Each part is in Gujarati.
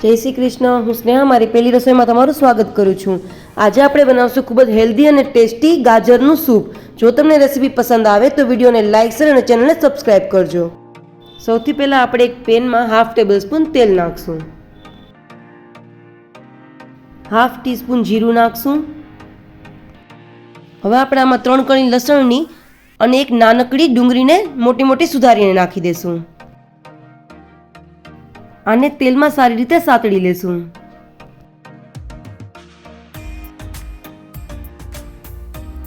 જય શ્રી કૃષ્ણ. હું સ્નેહા મારી પહેલી રસોઈમાં તમારું સ્વાગત કરું છું. આજે આપણે બનાવશું ખૂબ જ હેલ્ધી અને ટેસ્ટી ગાજરનું સૂપ. જો તમને રેસીપી પસંદ આવે તો વિડીયોને લાઇક શેર અને ચેનલને સબસ્ક્રાઈબ કરજો. સૌથી પહેલાં આપણે એક પેનમાં હાફ ટેબલ સ્પૂન તેલ નાખશું. હાફ ટીસ્પૂન જીરું નાખશું. હવે આપણે આમાં 3 કળી લસણની અને એક નાનકડી ડુંગળીને મોટી મોટી સુધારીને નાખી દેશું. આને તેલમાં સારી રીતે સાતળી લેશું.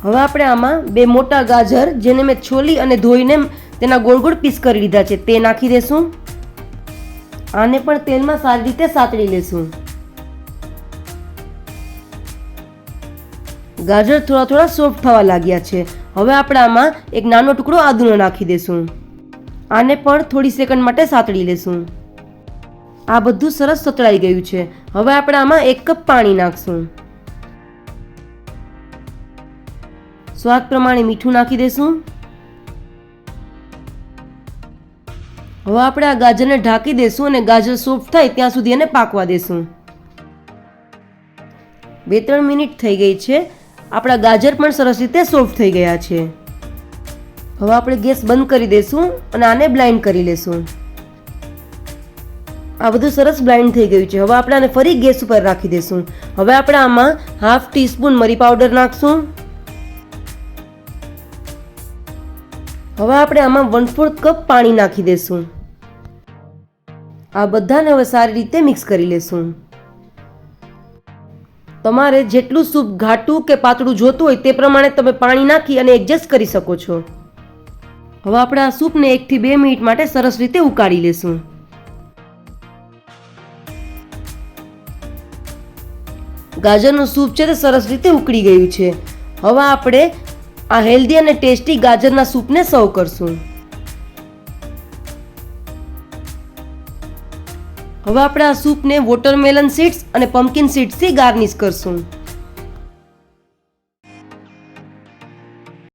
હવે આપણે આમાં 2 મોટા ગાજર જેને મેં છોલી અને ધોઈને તેના ગોળ ગોળ પીસ કરી લીધા છે તે નાખી દેશું. આને પણ તેલમાં સારી રીતે સાતળી લેશું. ગાજર થોડા થોડા સોફ્ટ થવા લાગ્યા છે. હવે આપણે આમાં એક નાનો ટુકડો આદુનો નાખી દેશું. આને પણ થોડી સેકન્ડ માટે સાતળી લેશું. આ બધું સરસ સતળાઈ ગયું છે. હવે આપણે આમાં 1 કપ પાણી નાખશું. સ્વાદ પ્રમાણે મીઠું નાખી દેશું. હવે આપણે આ ગાજરને ઢાંકી દેશું અને ગાજર સોફ્ટ થાય ત્યાં સુધી એને પાકવા દેશું. 2-3 મિનિટ થઈ ગઈ છે. આપણા ગાજર પણ સરસ રીતે સોફ્ટ થઈ ગયા છે. હવે આપણે ગેસ બંધ કરી દેશું અને આને બ્લાઇન્ડ કરી લેશું. આ બધું સરસ બ્લાઇન્ડ થઈ ગયું છે. હવે આપણે આને ફરી ગેસ ઉપર રાખી દેશું. હવે આપણે આમાં હાફ ટીસ્પૂન મરી પાવડર નાખશું. હવે આપણે આમાં 1/4 કપ પાણી નાખી દેશું. આ બધાને હવે સારી રીતે મિક્સ કરી લેશું. તમારે જેટલું સૂપ ઘાટું કે પાતળું જોતું હોય તે પ્રમાણે તમે પાણી નાખી અને એડજસ્ટ કરી શકો છો. હવે આપણે આ સૂપને 1 થી 2 મિનિટ માટે સરસ રીતે ઉકાળી લેશું. ગાજરનું સૂપ છે તે સરસ રીતે ઉકળી ગયું છે. હવે આપણે આ હેલ્ધી અને ટેસ્ટી ગાજરના સૂપને સર્વ કરશું. હવે આપણે આ સૂપને વોટરમેલન સીડ્સ અને પમ્પકિન સીડ્સથી ગાર્નિશ કરશું.